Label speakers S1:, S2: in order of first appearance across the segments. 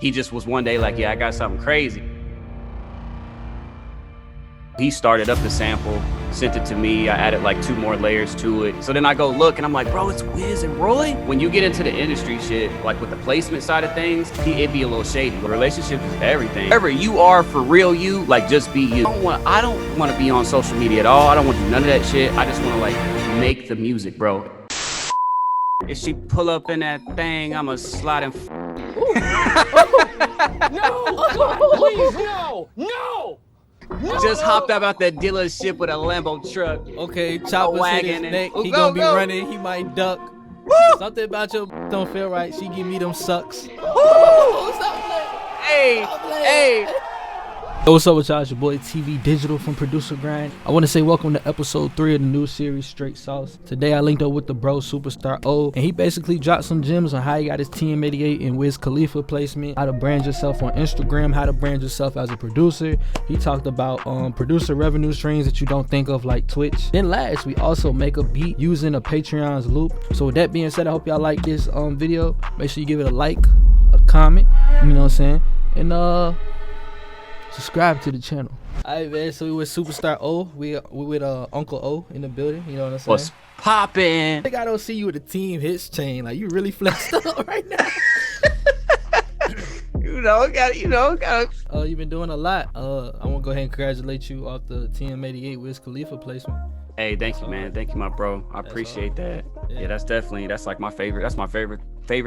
S1: He just was one day like, yeah, I got something crazy. He started up the sample, sent it to me. I added like 2 more layers to it. So then I go look and I'm like, bro, it's Wiz and Roy. When you get into the industry shit, like with the placement side of things, it'd be a little shady. The relationship is everything. Wherever you are for real, you like just be you. I don't want to be on social media at all. I don't want to do none of that shit. I just want to like make the music, bro. If she pull up in that thing, I'ma slide and
S2: No, please, no.
S1: Just hopped up out that dealership with a Lambo truck.
S3: Okay, chopper's hit his neck. He gonna be running. He might duck. Woo! Something about your don't feel right. She give me them sucks.
S1: Hey.
S3: Hey, what's up with y'all? It's your boy TV Digital from Producergrind. I want to say welcome to episode 3 of the new series Straight Sauce. Today I linked up with the bro SuperStarO, and he basically dropped some gems on how he got his Tm88 and Wiz Khalifa placement, how to brand yourself on Instagram, how to brand yourself as a producer. He talked about producer revenue streams that you don't think of, like Twitch. Then last, we also make a beat using a Patreon's loop. So with that being said, I hope y'all like this video. Make sure you give it a like, a comment, you know what I'm saying, and subscribe to the channel. Alright, man, so we with SuperStarO. We with Uncle O in the building, you know what I'm saying?
S1: What's poppin'?
S3: I think I don't see you with the team hits chain. Like, you really flexed up right now. You've been doing a lot. I want to go ahead and congratulate you off the Tm88 Wiz Khalifa placement.
S1: Hey, thank you, man. Thank you, my bro. I appreciate that. Yeah, that's like my favorite. That's my favorite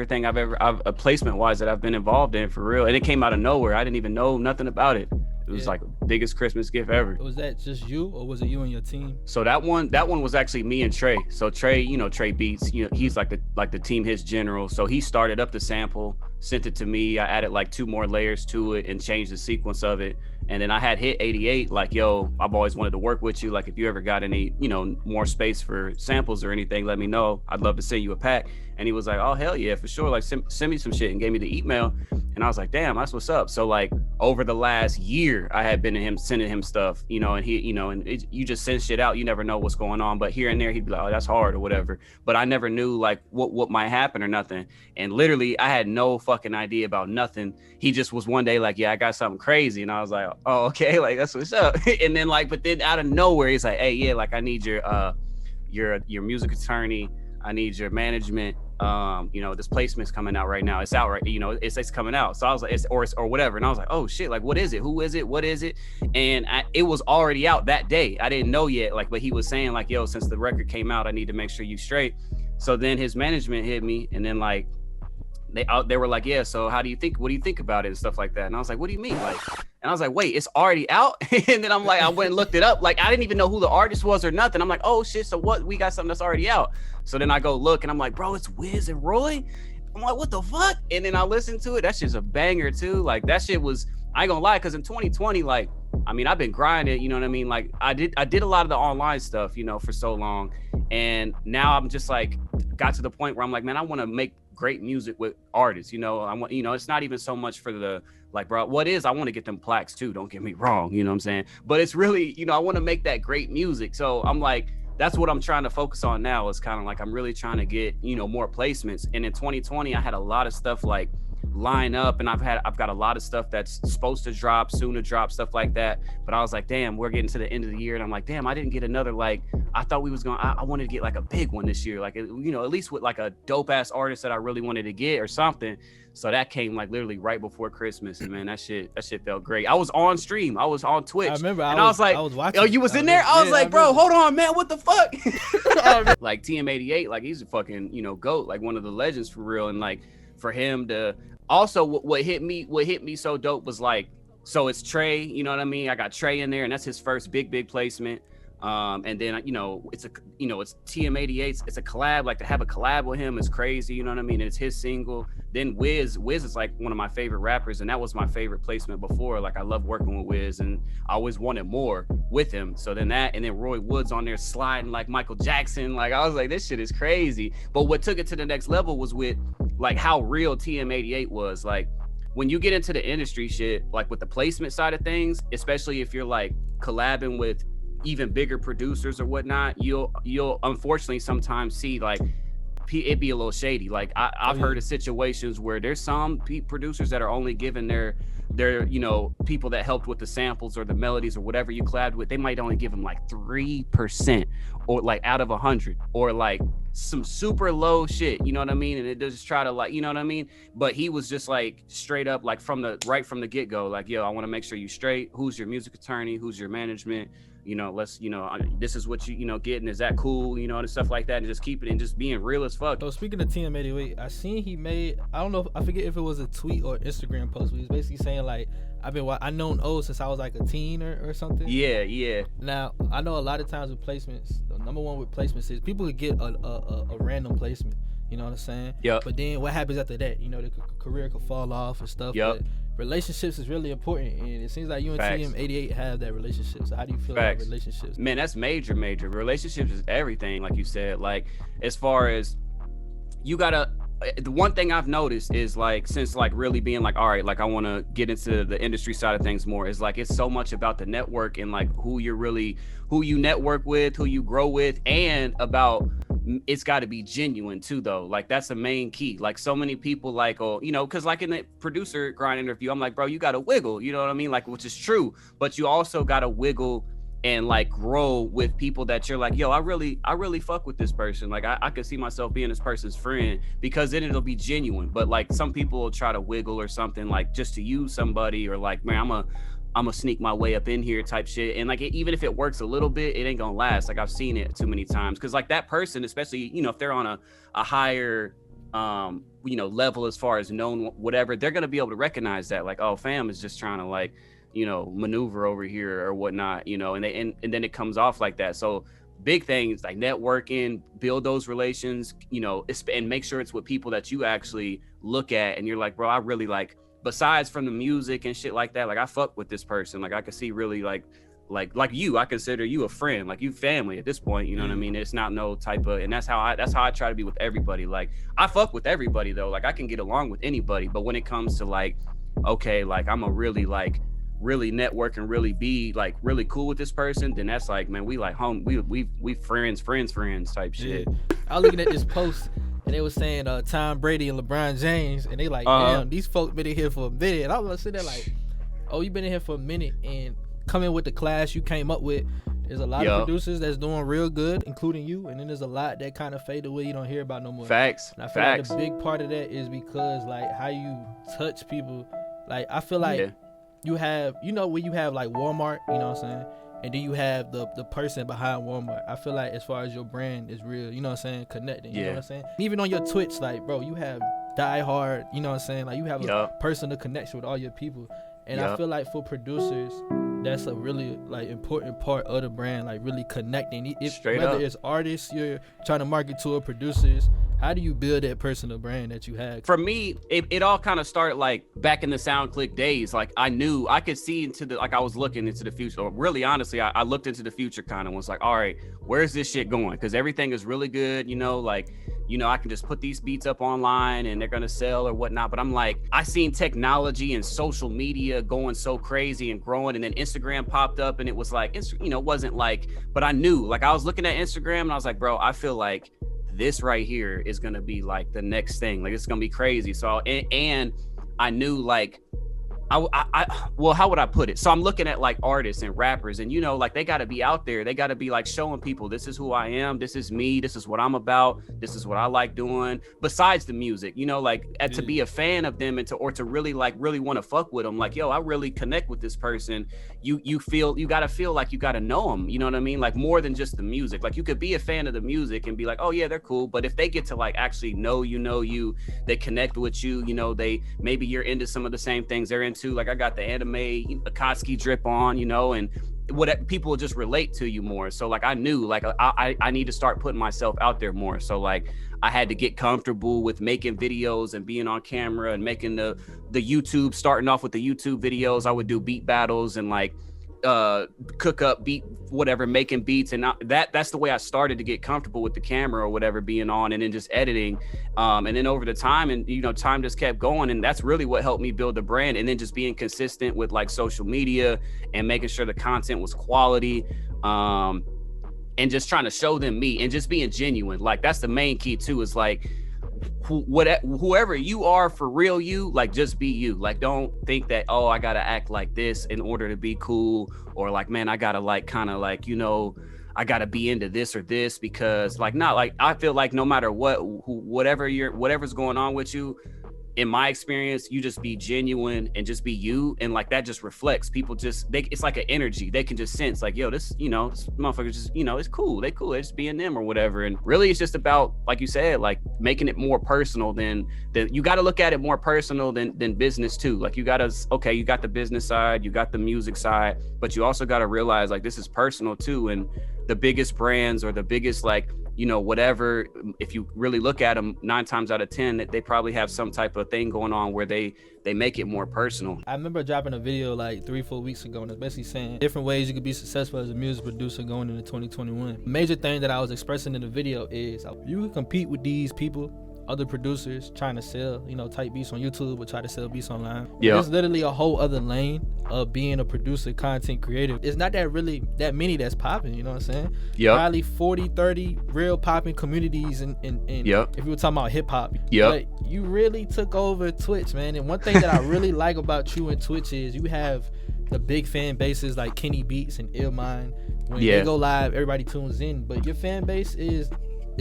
S1: thing a placement wise that I've been involved in, for real. And it came out of nowhere. I didn't even know nothing about it. It was like the biggest Christmas gift ever.
S3: Was that just you, or was it you and your team?
S1: So that one was actually me and Trey. So Trey, Trey Beats, he's like the team hits general. So he started up the sample, sent it to me. I added like 2 more layers to it and changed the sequence of it. And then I had hit 88, like, yo, I've always wanted to work with you. Like, if you ever got any, more space for samples or anything, let me know. I'd love to send you a pack. And he was like, oh, hell yeah, for sure. Like, send me some shit, and gave me the email. And I was like, damn, that's what's up. So like over the last year, I had been to him, sending him stuff, and he, you just send shit out. You never know what's going on. But here and there, he'd be like, oh, that's hard or whatever. But I never knew like what might happen or nothing. And literally, I had no fucking idea about nothing. He just was one day like, yeah, I got something crazy. And I was like, oh, okay, like that's what's up. And then but then out of nowhere, he's like, hey, yeah, like I need your music attorney. I need your management. This placement's coming out right now. It's out right, it's coming out. So I was like, or whatever. And I was like, oh shit, like what is it? Who is it? What is it? And it was already out that day. I didn't know yet. Like, but he was saying like, yo, since the record came out, I need to make sure you straight. So then his management hit me, and then like they were like, yeah, so what do you think about it and stuff like that? And I was like, what do you mean? Like, and I was like, wait, it's already out? And then I'm like, I went and looked it up. Like, I didn't even know who the artist was or nothing. I'm like, oh shit, so what? We got something that's already out. So then I go look, and I'm like, bro, it's Wiz and Roy. I'm like, what the fuck? And then I listened to it. That shit's a banger too. Like, that shit was, I ain't gonna lie, because in 2020, like, I mean, I've been grinding, you know what I mean? Like, I did a lot of the online stuff, for so long. And now I'm just like, got to the point where I'm like, man, I want to make great music with artists, I want, it's not even so much for the, like, bro, I want to get them plaques too, don't get me wrong, you know what I'm saying? But it's really, I want to make that great music. So I'm like, that's what I'm trying to focus on now, is kind of like, I'm really trying to get, more placements. And in 2020, I had a lot of stuff like line up, and I've got a lot of stuff that's supposed to drop, soon to drop, stuff like that. But I was like, damn, we're getting to the end of the year, and I'm like, damn, I didn't get another, like, I thought we was going, I wanted to get like a big one this year, like, at least with like a dope ass artist that I really wanted to get or something. So that came like literally right before Christmas, and man, that shit felt great. I was on stream, I was on Twitch.
S3: I remember,
S1: and I was like,
S3: watching.
S1: Oh, you was in there? I was like, bro, hold on, man, what the fuck? Like Tm88, like he's a fucking, GOAT, like one of the legends for real. And like for him to also, what hit me so dope was like, so it's Trey, you know what I mean? I got Trey in there, and that's his first big placement. And then it's Tm88. It's a collab. Like, to have a collab with him is crazy, you know what I mean? And it's his single. Then Wiz is like one of my favorite rappers, and that was my favorite placement before. Like, I love working with Wiz, and I always wanted more with him. So then that, and then Roy Woods on there sliding like Michael Jackson. Like, I was like, this shit is crazy. But what took it to the next level was with like how real Tm88 was. Like, when you get into the industry shit, like with the placement side of things, especially if you're like collabing with even bigger producers or whatnot, you'll unfortunately sometimes see like it'd be a little shady. Like I've heard of situations where there's some producers that are only giving their people that helped with the samples or the melodies or whatever you collabed with, they might only give them like 3% or like out of 100 or like some super low shit, you know what I mean? And it does just try to like, you know what I mean? But he was just like straight up, like right from the get-go, like, yo, I want to make sure you straight. Who's your music attorney? Who's your management? Let's, this is what you getting. Is that cool? And stuff like that. And just keep it and just being real as fuck.
S3: So speaking of Tm88, I seen he made, I don't know, I forget if it was a tweet or Instagram post, but he's basically saying like, I known O since I was like a teen or something.
S1: Yeah.
S3: Now, I know a lot of times with placements, the number one with placements is people could get a random placement. You know what I'm saying?
S1: Yeah.
S3: But then what happens after that? The career could fall off and stuff.
S1: Yep.
S3: But relationships is really important, and it seems like you and Tm88 have that relationship. So how do you feel about relationships?
S1: Man, that's major. Relationships is everything, like you said. Like as far as you gotta, the one thing I've noticed is like since like really being like, all right, like I want to get into the industry side of things more, is like it's so much about the network and like who you network with, who you grow with, and about it's got to be genuine too though. Like that's the main key. Like so many people like, because like in the producer grind interview, I'm like, bro, you got to wiggle, you know what I mean? Like, which is true, but you also got to wiggle and like grow with people that you're like, yo, I really fuck with this person. Like I could see myself being this person's friend, because then it'll be genuine. But like some people will try to wiggle or something, like just to use somebody, or like, man, I'm gonna sneak my way up in here type shit. And like, even if it works a little bit, it ain't gonna last. Like I've seen it too many times. Cause like that person, especially, if they're on a higher, level as far as known, whatever, they're gonna be able to recognize that, like, oh, fam is just trying to like, maneuver over here or whatnot, and then it comes off like that. So big things like networking, build those relations, and make sure it's with people that you actually look at and you're like, bro, I really like, besides from the music and shit like that, like I fuck with this person. Like I could see really like you, I consider you a friend, like you family at this point, you know what I mean? It's not no type of, and that's how I try to be with everybody. Like I fuck with everybody though. Like I can get along with anybody, but when it comes to like, okay, like I'm a really network and really be like really cool with this person, then that's like, man, we like home, we friends type shit.
S3: I was looking at this post and they was saying Tom Brady and LeBron James, and they like, damn, these folks been in here for a minute. And I was sitting there like, oh, you been in here for a minute, and coming with the class you came up with, there's a lot of producers that's doing real good, including you, and then there's a lot that kind of fade away, you don't hear about no more.
S1: Facts.
S3: And I feel like a big part of that is because like how you touch people. Like I feel like you have, when you have like Walmart, you know what I'm saying, and then you have the person behind Walmart. I feel like as far as your brand is real, you know what I'm saying, connecting, you know what I'm saying. And even on your Twitch, like, bro, you have Die Hard, you know what I'm saying, like you have a personal connection with all your people. And I feel like for producers, that's a really like important part of the brand, like really connecting. Whether it's artists you're trying to market to, or producers, how do you build that personal brand that you had?
S1: For me, it all kind of started like back in the SoundClick days. Like I knew I could see I was looking into the future. Or really, honestly, I looked into the future kind of was like, all right, where's this shit going? Because everything is really good, like, I can just put these beats up online and they're gonna sell or whatnot. But I'm like, I seen technology and social media going so crazy and growing, and then Instagram popped up and it was like, it wasn't like, but I knew, like I was looking at Instagram and I was like, bro, I feel like this right here is gonna be like the next thing. Like it's gonna be crazy. So and I knew like well, how would I put it? So I'm looking at like artists and rappers, and like they got to be out there. They got to be like showing people, this is who I am, this is me, this is what I'm about, this is what I like doing. Besides the music, like to be a fan of them and to really want to fuck with them. Like, yo, I really connect with this person. You got to feel like you got to know them. You know what I mean? Like more than just the music. Like you could be a fan of the music and be like, oh yeah, they're cool. But if they get to like actually know you, they connect with you. They maybe you're into some of the same things they're into. Like I got the anime Akatsuki drip on, and what people will just relate to you more. So like I knew like I need to start putting myself out there more. So like I had to get comfortable with making videos and being on camera and making the YouTube, starting off with the YouTube videos. I would do beat battles and like cook up beat whatever, making beats, and that's the way I started to get comfortable with the camera or whatever being on, and then just editing, and then over the time, and time just kept going, and that's really what helped me build the brand. And then just being consistent with like social media and making sure the content was quality, and just trying to show them me and just being genuine. Like that's the main key too, is like whoever you are for real, you like just be you. Like don't think that, oh, I gotta act like this in order to be cool, or like, man, I gotta like kind of like, you know, I gotta be into this or this, because like not like I feel like no matter what, whatever's going on with you, in my experience, you just be genuine and just be you, and like that just reflects. People just it's like an energy they can just sense, like, yo, this, you know, this motherfucker just, you know, it's cool, they just being them or whatever. And really it's just about, like you said, like making it more personal than you got to look at it more personal than business too. Like you got to, okay, you got the business side, you got the music side, but you also got to realize like this is personal too. And the biggest brands or the biggest, like, you know, whatever, if you really look at them, 9 times out of 10, that they probably have some type of thing going on where they make it more personal.
S3: I remember dropping a video like 3-4 weeks ago, and it's basically saying different ways you could be successful as a music producer going into 2021. Major thing that I was expressing in the video is you can compete with these people, other producers trying to sell, you know, type beats on YouTube or try to sell beats online. Yeah, there's literally a whole other lane of being a producer, content creator. It's not that many that's popping, you know what I'm saying? Yeah, probably 40-30 real popping communities in if you were talking about hip-hop. Yeah, but you really took over Twitch, man. And one thing that I really like about you and Twitch is you have the big fan bases like Kenny Beats and Illmind. When they go live, everybody tunes in, but your fan base is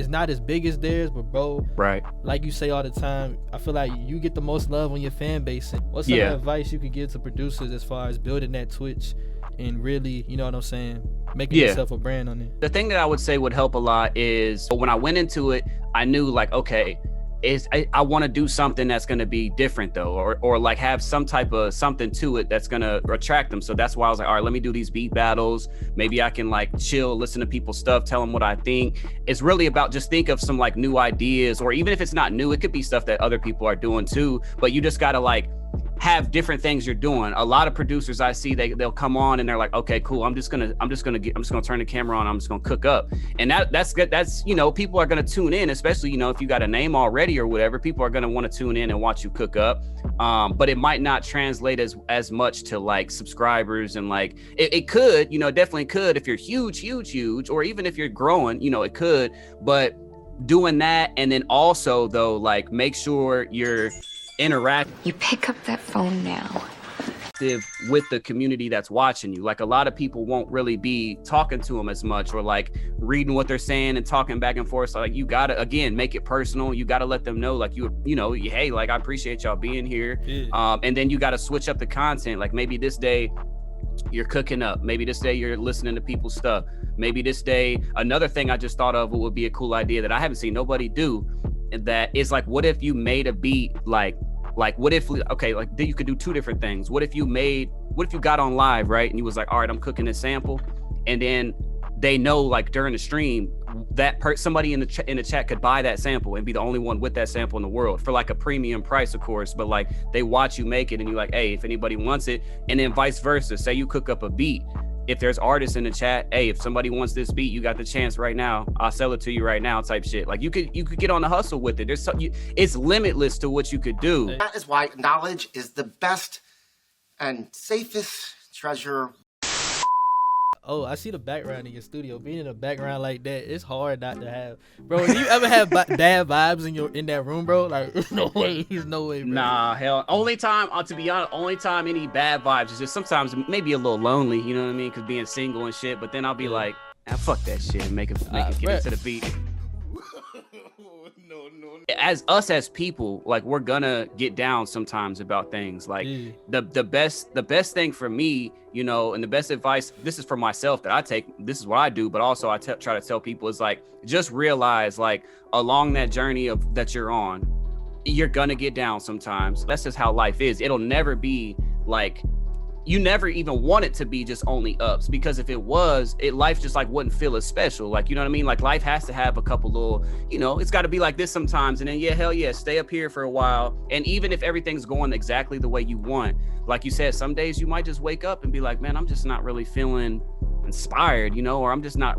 S3: not as big as theirs, but bro, right, like you say all the time, I feel like you get the most love on your fan base. And what's some advice you could give to producers as far as building that Twitch and really, you know what I'm saying, making yourself a brand on it?
S1: The thing that I would say would help a lot is when I went into it, I knew like, okay, I want to do something that's going to be different though, or like have some type of something to it that's going to attract them. So that's why I was like, all right, let me do these beat battles. Maybe I can like chill, listen to people's stuff, tell them what I think. It's really about just think of some like new ideas, or even if it's not new, it could be stuff that other people are doing too, but you just got to like have different things you're doing. A lot of producers I see, they'll come on and they're like, okay, cool, I'm just gonna turn the camera on, I'm just gonna cook up. And that's good. That's, you know, people are gonna tune in, especially, you know, if you got a name already or whatever, people are gonna want to tune in and watch you cook up. But it might not translate as much to like subscribers, and like it could, you know, definitely could if you're huge, or even if you're growing, you know, it could. But doing that, and then also though, like make sure you're interact.
S4: You pick up that phone now.
S1: With the community that's watching you. Like a lot of people won't really be talking to them as much, or like reading what they're saying and talking back and forth. So like you gotta, again, make it personal. You gotta let them know, like, you know, hey, like I appreciate y'all being here. And then you gotta switch up the content. Like maybe this day you're cooking up, maybe this day you're listening to people's stuff, maybe this day, another thing I just thought of would be a cool idea that I haven't seen nobody do, that is like, what if you made a beat, like what if, okay, like you could do 2 different things. What if you got on live, right, and you was like, all right, I'm cooking this sample, and then they know like during the stream that somebody in the chat could buy that sample and be the only one with that sample in the world for like a premium price, of course, but like they watch you make it and you're like, hey, if anybody wants it. And then vice versa, say you cook up a beat, if there's artists in the chat, hey, if somebody wants this beat, you got the chance right now, I'll sell it to you right now, type shit. Like you could get on the hustle with it. It's limitless to what you could do.
S5: That is why knowledge is the best and safest treasure.
S3: Oh, I see the background in your studio. Being in a background like that, it's hard not to have. Bro, do you ever have bad vibes in that room, bro? Like, there's no way, bro.
S1: Nah, hell. Only time, to be honest, any bad vibes is just sometimes maybe a little lonely, you know what I mean? Because being single and shit. But then I'll be like, fuck that shit and make it get into the beat. As people, like we're gonna get down sometimes about things. Like the best thing for me, you know, and the best advice, this is for myself that I take, this is what I do, but also I try to tell people is like, just realize like along that journey that you're on, you're gonna get down sometimes. That's just how life is. It'll never be like, you never even want it to be just only ups, because if it was, life just like wouldn't feel as special. Like, you know what I mean? Like life has to have a couple little, you know, it's got to be like this sometimes, and then hell yeah, stay up here for a while. And even if everything's going exactly the way you want, like you said, some days you might just wake up and be like, man, I'm just not really feeling inspired, you know, or I'm just not,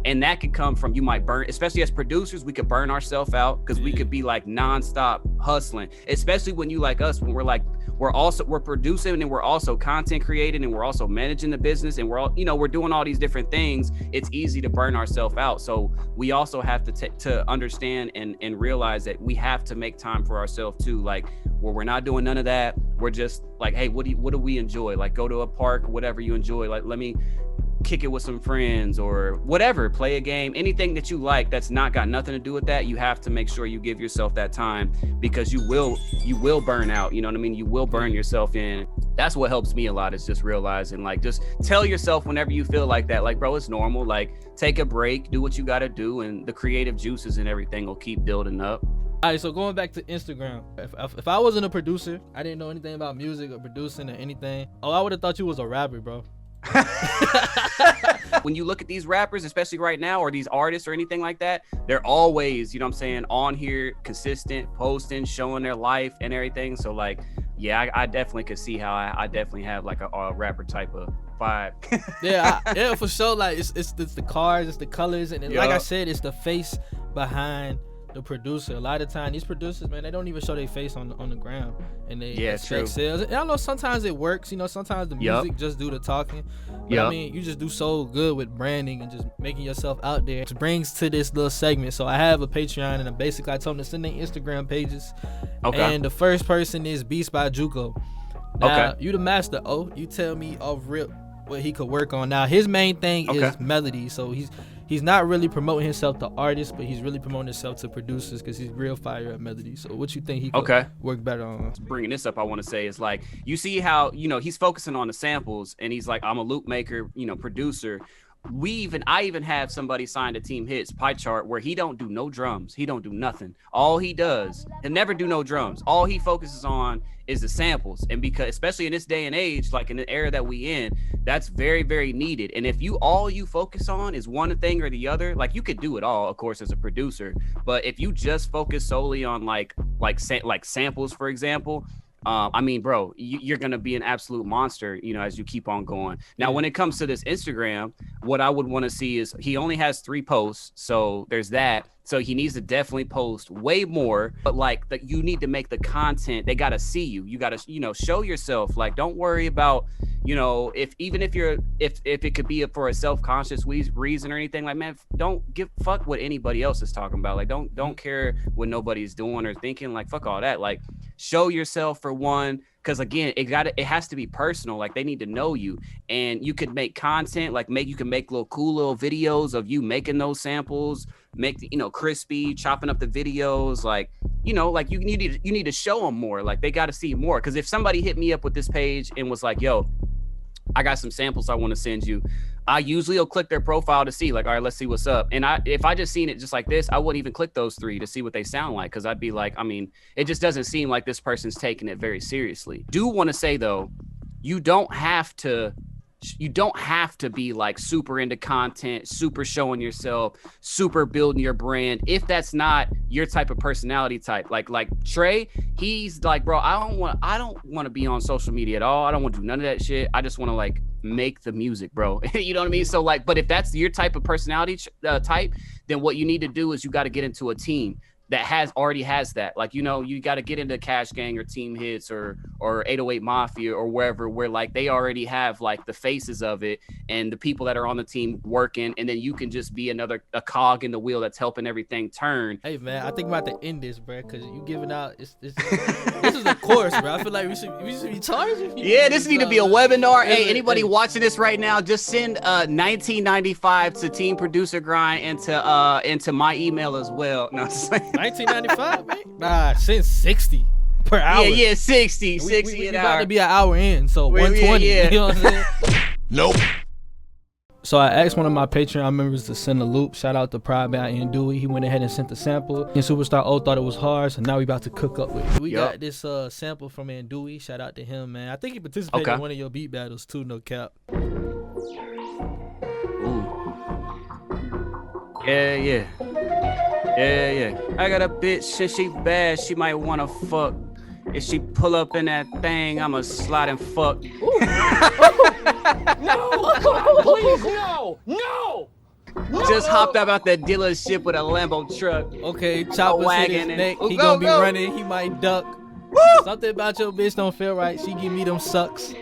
S1: and that could come from, you might burn, especially as producers, we could burn ourselves out because we could be like nonstop hustling, especially when you like us, when we're like, we're producing and we're also content creating and we're also managing the business and we're all, you know, we're doing all these different things. It's easy to burn ourselves out. So we also have to understand and realize that we have to make time for ourselves too. Like, where we're not doing none of that. We're just like, hey, what do we enjoy? Like, go to a park, whatever you enjoy. Like, let me kick it with some friends or whatever, play a game, anything that you like that's not got nothing to do with that. You have to make sure you give yourself that time, because you will burn out, you know what I mean? You will burn yourself in. That's what helps me a lot, is just realizing, like, just tell yourself whenever you feel like that, like, bro, it's normal, like, take a break, do what you got to do, and the creative juices and everything will keep building up.
S3: All right, so going back to Instagram, if I wasn't a producer, I didn't know anything about music or producing or anything, I would have thought you was a rapper, bro.
S1: When you look at these rappers, especially right now, or these artists or anything like that, they're always, you know what I'm saying, on here, consistent, posting, showing their life and everything. So like, yeah, I definitely could see how I definitely have like a rapper type of vibe.
S3: yeah, for sure. Like it's the cars, it's the colors, and like I said, it's the face behind the producer. A lot of time these producers, man, they don't even show their face on the ground, and they expect sales. And I know sometimes it works, you know, sometimes the music just do the talking, but I mean, you just do so good with branding and just making yourself out there. It brings to this little segment. So I have a Patreon, and I told them to send their Instagram pages. And the first person is Beast by Juco. Now you the master. You tell me off rip what he could work on. Now his main thing is melody, so he's not really promoting himself to artists, but he's really promoting himself to producers because he's real fire at melody. So what you think he could work better on?
S1: Bringing this up, I want to say is like, you see how, you know, he's focusing on the samples, and he's like, I'm a loop maker, you know, producer. I even have somebody signed to Team Hits Pie Chart where he don't do no drums. He don't do nothing. All he does, he'll never do no drums. All he focuses on is the samples. And because, especially in this day and age, like in the era that we in, that's very, very needed. And if all you focus on is one thing or the other, like, you could do it all, of course, as a producer. But if you just focus solely on like samples, for example, I mean, bro, you're going to be an absolute monster, you know, as you keep on going. Now, when it comes to this Instagram, what I would want to see is he only has 3 posts. So there's that. So he needs to definitely post way more, but like you need to make the content. They got to see you. You got to, you know, show yourself. Like, don't worry about, you know, if it could be for a self-conscious reason or anything, like, man, don't fuck what anybody else is talking about. Like, don't care what nobody's doing or thinking. Like, fuck all that. Like, show yourself for one. Because again, it has to be personal. Like, they need to know you, and you could make content. Like, you can make cool little videos of you making those samples, you know, crispy, chopping up the videos. Like, you know, like you need to show them more. Like, they got to see more. Because if somebody hit me up with this page and was like, yo, I got some samples I want to send you, I usually will click their profile to see, like, all right, let's see what's up. And if I just seen it just like this, I wouldn't even click those 3 to see what they sound like, because I'd be like, I mean, it just doesn't seem like this person's taking it very seriously. Do want to say though, you don't have to be like super into content, super showing yourself, super building your brand, if that's not your type of personality type. Like Trey, he's like, bro, I don't want to be on social media at all. I don't want to do none of that shit. I just want to like make the music, bro. You know what I mean? So like, but if that's your type of personality type, then what you need to do is you got to get into a team that already has that. Like, you know, you got to get into Cash Gang or Team Hits or 808 Mafia or wherever, where like they already have like the faces of it and the people that are on the team working, and then you can just be a cog in the wheel that's helping everything turn.
S3: Hey man, I think I'm about to end this, bro, because you giving out this is a course, bro. I feel like we should be charging.
S1: Yeah, this need to be a webinar. Hey, anybody watching this right now, just send 1995 to Team Producer Grind into my email as well. No,
S3: 1995, man. Nah, since 60 per hour.
S1: Yeah, 60
S3: we
S1: an hour.
S3: About to be an hour in, so 120.
S1: Yeah.
S3: You know what I'm saying?
S2: Nope.
S3: So I asked one of my Patreon members to send a loop. Shout out to Pride by and Dewey. He went ahead and sent the sample. And SuperStarO thought it was hard, so now we about to cook up with it. We got this sample from Dewey. Shout out to him, man. I think he participated in one of your beat battles too, no cap.
S1: Ooh. Yeah. I got a bitch and she bad, she might wanna fuck. If she pull up in that thing, I'ma slide and fuck.
S2: No! Please, no! No!
S1: Just hopped up out that dealership with a Lambo truck.
S3: Okay, choppers hit his
S1: wagon and-
S3: neck.
S1: Oh,
S3: He
S1: go,
S3: gonna be
S1: go.
S3: running. He might duck. Something about your bitch don't feel right. She give me them sucks.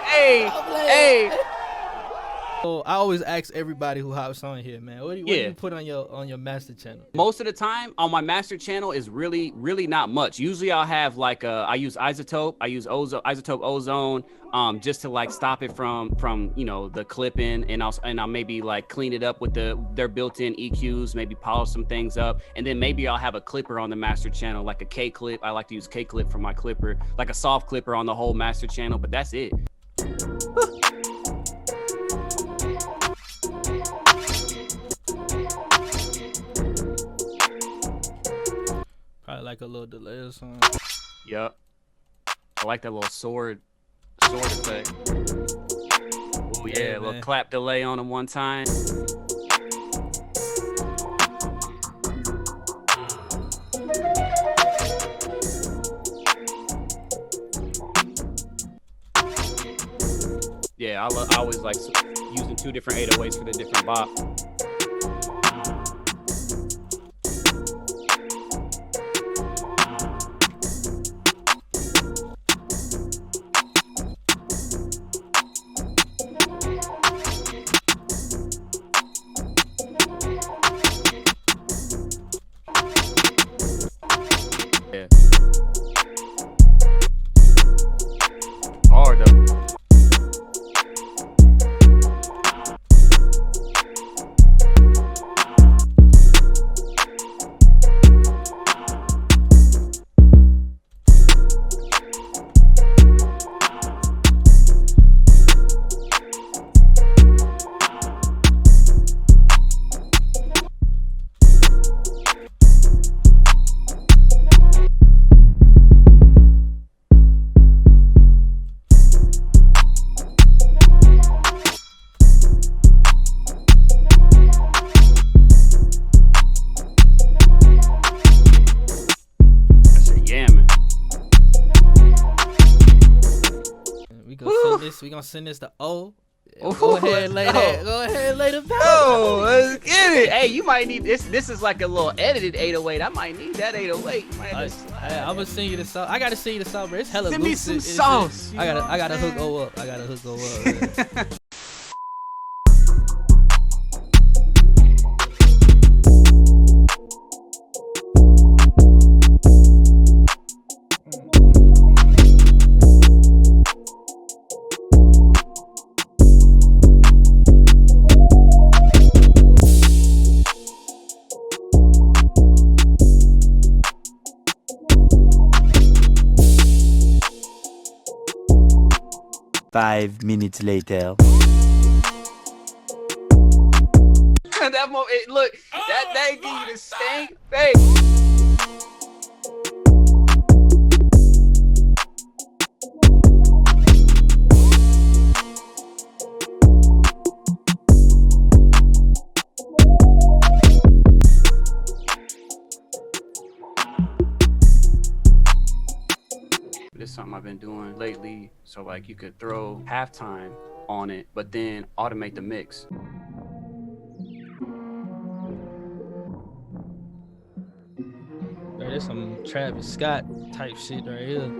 S1: Hey, hey.
S3: So I always ask everybody who hops on here, man. What do
S1: Yeah.
S3: you put on your master channel?
S1: Most of the time on my master channel is really not much. Usually I'll have like I use isotope, isotope ozone, just to like stop it from you know the clipping, and I'll maybe like clean it up with their built-in EQs, maybe polish some things up, and then maybe I'll have a clipper on the master channel, like a K clip. I like to use K clip for my clipper, like a soft clipper on the whole master channel, but that's it.
S3: Probably like a little delay or something.
S1: Yup. I like that little sword effect. Oh yeah,
S3: Yeah,
S1: a little
S3: man.
S1: clap delay on them one time. Yeah, I always like using 2 different 808s for the different bop. Yeah. Hard though.
S3: We gonna send this to O. Go ahead and lay that. Go ahead and lay the power.
S1: Oh, let's get it. Hey, you might need this. This is like a little edited 808. I might need that 808. You might have to slide.
S3: I'm gonna send you the sauce. I gotta send you the sauce, bro. It's hella
S1: Send me
S3: loose.
S1: some sauce.
S3: I gotta hook O up. I gotta hook O up. Man.
S6: Five minutes later.
S1: That moment, look, that give you the stank face. This is something I've been doing lately, so like you could throw halftime on it, but then automate the mix.
S3: There's some Travis Scott type shit right here.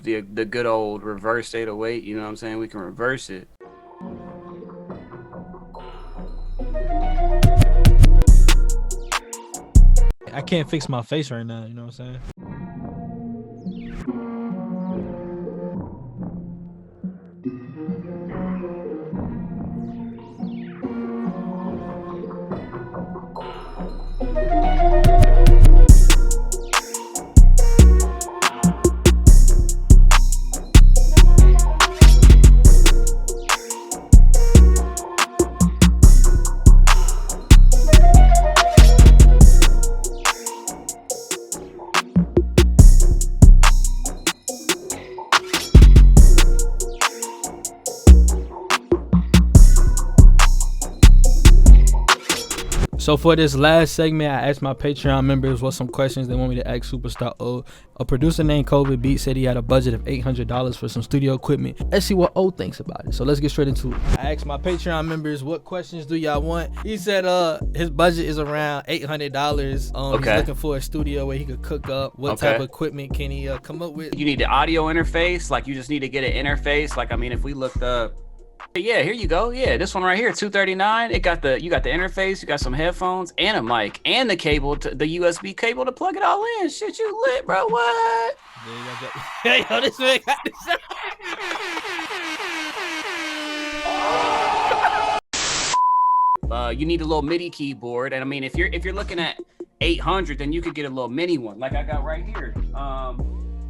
S1: The good old reverse 808, you know what I'm saying? We can reverse it.
S3: I can't fix my face right now, you know what I'm saying? So for this last segment, I asked my Patreon members what some questions they want me to ask SuperStarO. A producer named Kobe Beat said he had a budget of $800 for some studio equipment. Let's see what O thinks about it. So let's get straight into it. I asked my Patreon members, what questions do y'all want? He said his budget is around $800. He's looking for a studio where he could cook up. What type of equipment can he come up with?
S1: You need the audio interface. Like, you just need to get an interface. Like, I mean, if we looked up, yeah, here you go. Yeah, this one right here, $239. You got the interface, you got some headphones and a mic and the cable, the USB cable to plug it all in. Shit, you lit, bro. What?
S3: Hey, yo, this man got this.
S1: You need a little MIDI keyboard, and I mean, if you're looking at 800, then you could get a little mini one, like I got right here.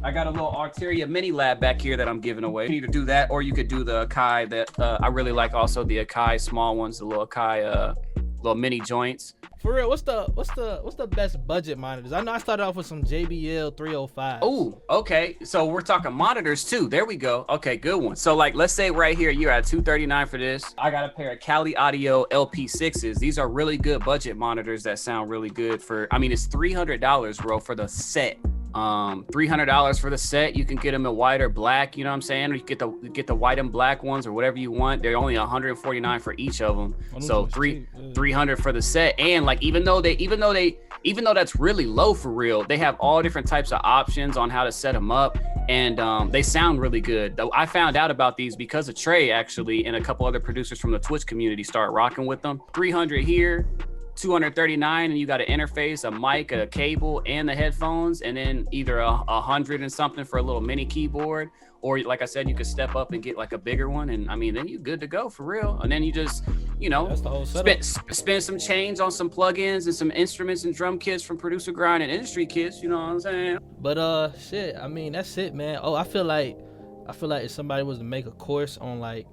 S1: I got a little Arteria mini lab back here that I'm giving away. You can either do that, or you could do the Akai that I really like. Also, the Akai small ones, the little Akai little mini joints.
S3: For real, what's the best budget monitors? I know I started off with some JBL 305.
S1: Oh, okay. So we're talking monitors too. There we go. Okay, good one. So like, let's say right here, you're at $239 for this. I got a pair of Cali Audio LP6s. These are really good budget monitors that sound really good for, I mean, it's $300, bro, for the set. $300 for the set. You can get them in white or black, you know what I'm saying? Or you get the white and black ones or whatever you want. They're only $149 for each of them. So $300 for the set. And like, even though that's really low for real, they have all different types of options on how to set them up, and they sound really good. Though I found out about these because of Trey, actually, and a couple other producers from the Twitch community start rocking with them. $300 here, $239, and you got an interface, a mic, a cable, and the headphones, and then either $100 and something for a little mini keyboard, or like I said, you could step up and get like a bigger one, and I mean, then you good to go for real. And then you just, you know, spend some change on some plugins and some instruments and drum kits from Producergrind and industry kits, you know what I'm saying?
S3: But shit, I mean, that's it, man. Oh, I feel like if somebody was to make a course on like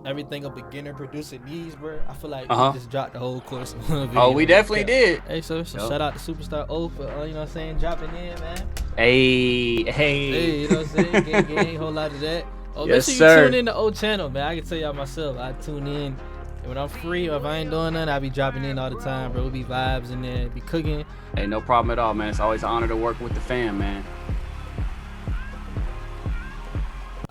S3: everything a beginner producer needs, bro, I feel like we just dropped the whole course in one video.
S1: Oh, we definitely did.
S3: Hey, so shout out to SuperStarO for you know what I'm saying, dropping in, man.
S1: Hey,
S3: you know what I'm saying, gang, whole lot of that. Oh,
S1: yes,
S3: make sure you
S1: sir.
S3: tune in to O channel, man. I can tell y'all myself, I tune in, and when I'm free or if I ain't doing nothing, I be dropping in all the time, bro. It'll be vibes in there, be cooking.
S1: Hey, no problem at all, man. It's always an honor to work with the fam, man.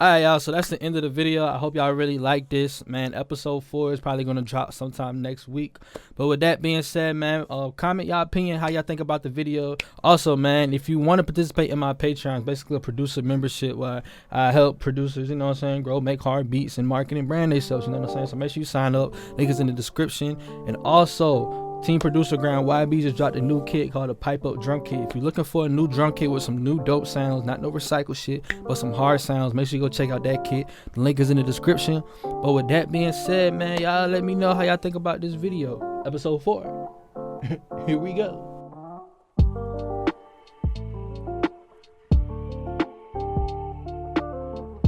S3: Alright, y'all, so that's the end of the video. I hope y'all really like this, man. Episode 4 is probably gonna drop sometime next week. But with that being said, man, comment y'all opinion, how y'all think about the video. Also, man, if you want to participate in my Patreon, it's basically a producer membership where I help producers, you know what I'm saying, grow, make hard beats, and market and brand themselves, you know what I'm saying? So make sure you sign up. Link is in the description. And also, Team Producergrind YB just dropped a new kit called a Pipe Up Drum Kit. If you're looking for a new drum kit with some new dope sounds, not no recycle shit, but some hard sounds, make sure you go check out that kit. The link is in the description. But with that being said, man, y'all let me know how y'all think about this video. Episode 4. Here we go.